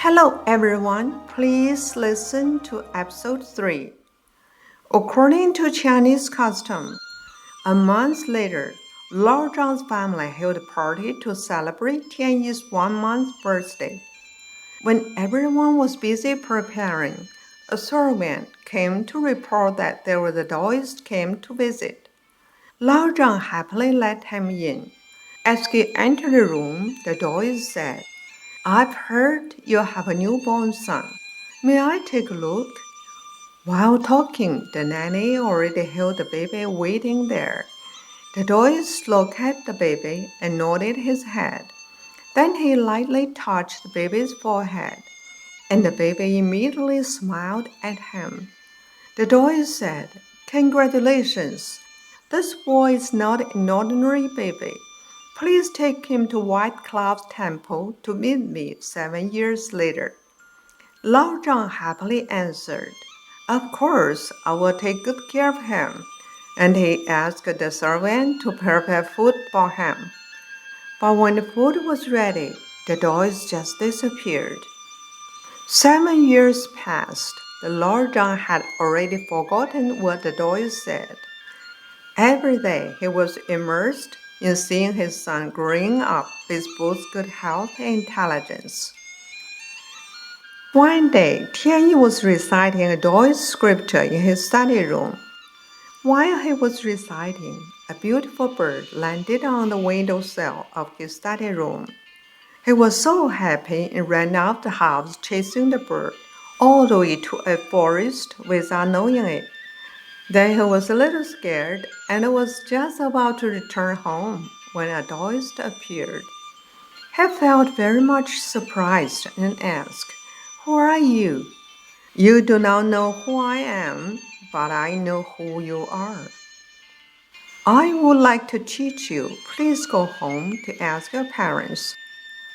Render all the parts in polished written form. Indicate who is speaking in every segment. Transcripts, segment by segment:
Speaker 1: Hello everyone, please listen to episode 3. According to Chinese custom, a month later, Lord Zhang's family held a party to celebrate Tianyi's 1-month birthday. When everyone was busy preparing, a servant came to report that there was a Taoist came to visit. Lord Zhang happily let him in. As he entered the room, the Taoist said, "I've heard you have a newborn son. May I take a look?" While talking, the nanny already held the baby waiting there. The Taoist looked at the baby and nodded his head. Then he lightly touched the baby's forehead, and the baby immediately smiled at him. The Taoist said, "Congratulations! This boy is not an ordinary baby. Please take him to White Cloud Temple to meet me 7 years later." Lao Zhang happily answered, "Of course, I will take good care of him," and he asked the servant to prepare food for him. But when the food was ready, the Taoist just disappeared. 7 years passed. The Lord Zhang had already forgotten what the Taoist said. Every day he was immersed in seeing his son growing up with both good health and intelligence. One day, Tianyi was reciting a Taoist scripture in his study room. While he was reciting, a beautiful bird landed on the windowsill of his study room. He was so happy and ran out the house chasing the bird all the way to a forest without knowing it. Then he was a little scared and was just about to return home when a Taoist appeared. He felt very much surprised and asked, "Who are you?" "You do not know who I am, but I know who you are. I would like to teach you. Please go home to ask your parents.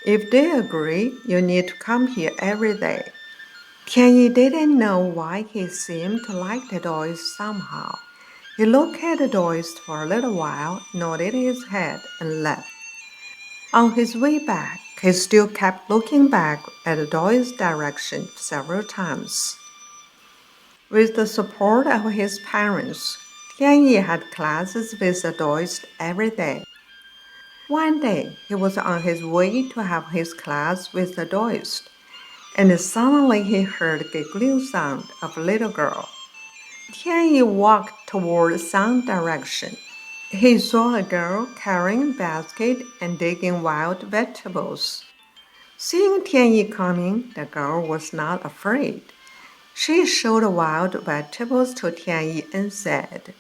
Speaker 1: If they agree, you need to come here every day." Tianyi didn't know why he seemed to like the Taoist somehow. He looked at the Taoist for a little while, nodded his head, and left. On his way back, he still kept looking back at the Taoist direction several times. With the support of his parents, Tianyi had classes with the Taoist every day. One day, he was on his way to have his class with the Taoist, and suddenly he heard a giggling sound of a little girl. Tianyi walked toward the sound direction. He saw a girl carrying a basket and digging wild vegetables. Seeing Tianyi coming, the girl was not afraid. She showed the wild vegetables to Tianyi and said,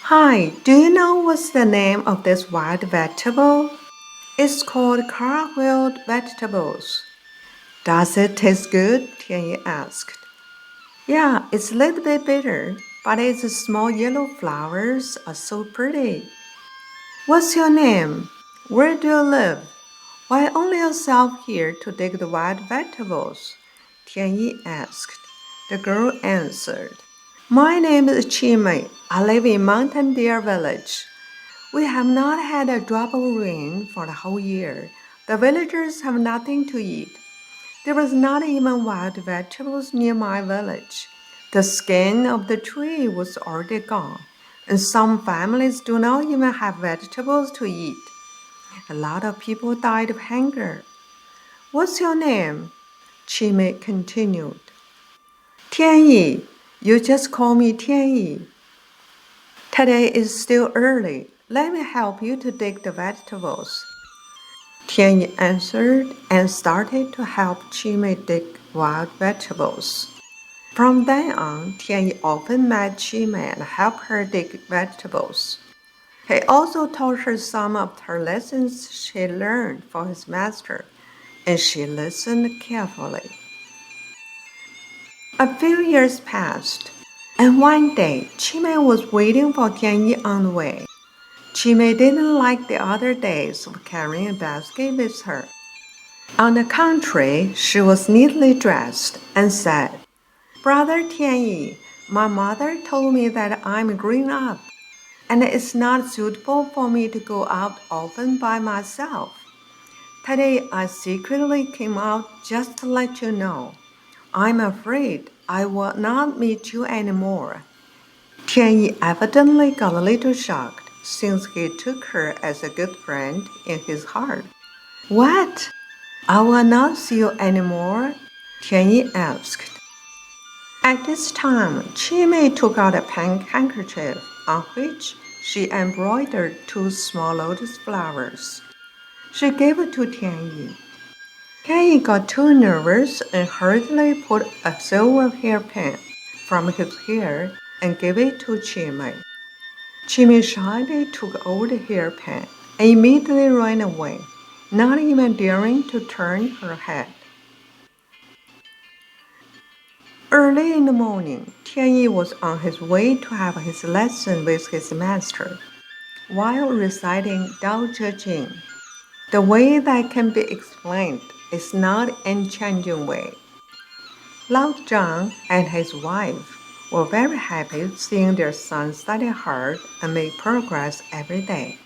Speaker 1: "Hi, do you know what's the name of this wild vegetable?" "It's called cartwheel vegetables." "Does it taste good?" Tianyi asked. "Yeah, it's a little bit bitter, but its small yellow flowers are so pretty." "What's your name? Where do you live? Why only yourself here to dig the wild vegetables?" Tianyi asked. The girl answered, "My name is Chimei. I live in Mountain Deer Village. We have not had a drop of rain for the whole year. The villagers have nothing to eat. There was not even wild vegetables near my village. The skin of the tree was already gone, and some families do not even have vegetables to eat. A lot of people died of hunger." "What's your name?" Chimei continued. "Tianyi. You just call me Tianyi. Today is still early. Let me help you to dig the vegetables." Tianyi answered and started to help Chimei dig wild vegetables. From then on, Tianyi often met Chimei and helped her dig vegetables. He also taught her some of her lessons she learned from his master, and she listened carefully. A few years passed, and one day Chimei was waiting for Tianyi on the way. Chimei didn't like the other days of carrying a basket with her. On the contrary, she was neatly dressed and said, "Brother Tianyi, my mother told me that I'm growing up, and it's not suitable for me to go out often by myself. Today I secretly came out just to let you know. I'm afraid I will not meet you anymore. Tianyi evidently got a little shocked since he took her as a good friend in his heart. What? I will not see you anymore? Tianyi asked. At this time, Qimei took out a pink handkerchief on which she embroidered two small lotus flowers. She gave it to Tianyi. Tianyi got too nervous and hurriedly pulled a silver hairpin from his hair and gave it to Qimei. Qimei shyly took over the hairpin and immediately ran away, not even daring to turn her head. Early in the morning, Tianyi was on his way to have his lesson with his master. While reciting Tao Te Ching, the way that can be explained is not an changing way. Lao Zhang and his wife were very happy seeing their son study hard and make progress every day.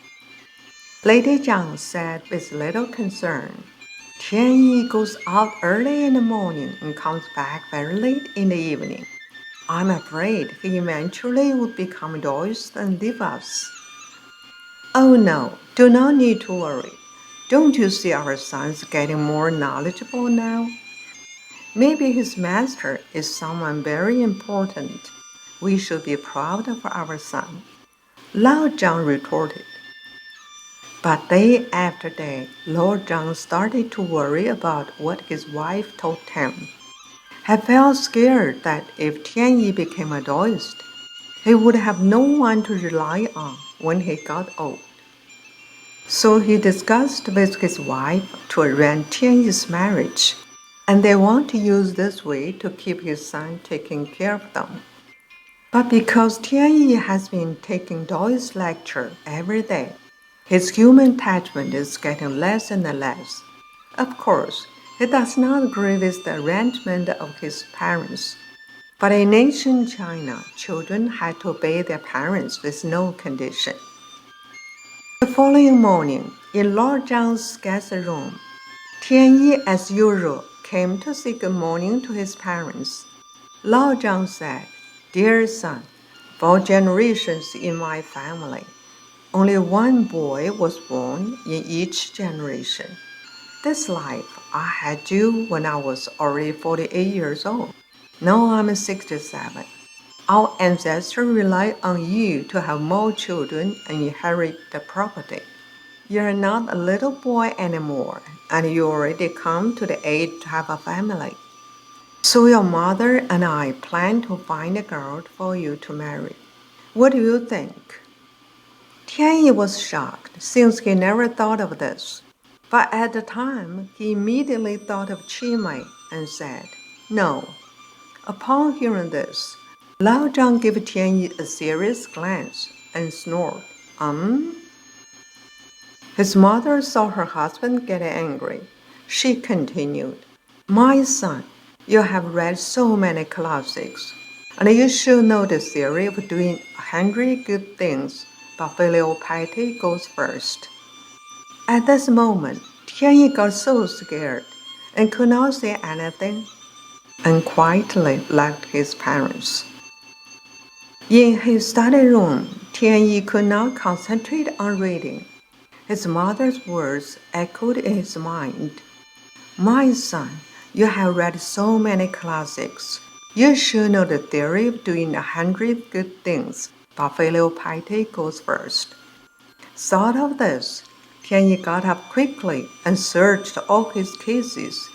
Speaker 1: Lady Zhang said with little concern, Tianyi goes out early in the morning and comes back very late in the evening. I'm afraid he eventually would become Taoist and leave us. Oh no, do not need to worry. Don't you see our son's getting more knowledgeable now? Maybe his master is someone very important. We should be proud of our son. Lao Zhang retorted. But day after day, Lord Zhang started to worry about what his wife told him. He felt scared that if Tianyi became a Taoist, he would have no one to rely on when he got old. So he discussed with his wife to arrange Tianyi's marriage, and they want to use this way to keep his son taking care of them. But because Tianyi has been taking Taoist lecture every day, his human attachment is getting less and less. Of course, he does not agree with the arrangement of his parents. But in ancient China, children had to obey their parents with no condition. The following morning, in Lord Zhang's guest room, Tianyi, as usual, came to say good morning to his parents. Lao Zhang said, Dear son, for generations in my family, only one boy was born in each generation. This life, I had you when I was already 48 years old. Now I'm 67. Our ancestors relied on you to have more children and inherit the property. You're not a little boy anymore, and you already come to the age to have a family. So your mother and I plan to find a girl for you to marry. What do you think? Tianyi was shocked since he never thought of this. But at the time, he immediately thought of Qimei and said, No. Upon hearing this, Lao Zhang gave Tianyi a serious glance and snored. His mother saw her husband get angry. She continued, My son, you have read so many classics, and you should know the theory of doing 100 good things, but filial piety goes first. At this moment, Tianyi got so scared and could not say anything, and quietly left his parents. In his study room, Tianyi could not concentrate on reading. His mother's words echoed in his mind. My son, you have read so many classics. You should know the theory of doing 100 good things, but filial piety goes first. Thought of this, Tianyi got up quickly and searched all his cases.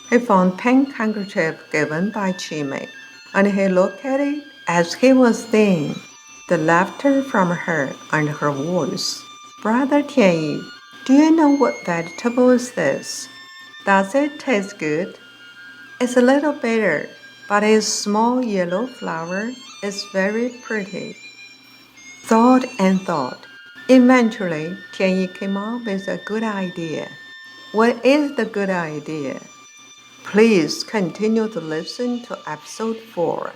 Speaker 1: He found pink handkerchief given by Qimei, and he looked at it as he was saying, the laughter from her and her voice. Brother Tianyi, do you know what vegetable is this? Does it taste good? It's a little bitter, but its small yellow flower is very pretty. Thought and thought. Eventually, Tianyi came up with a good idea. What is the good idea? Please continue to listen to episode 4.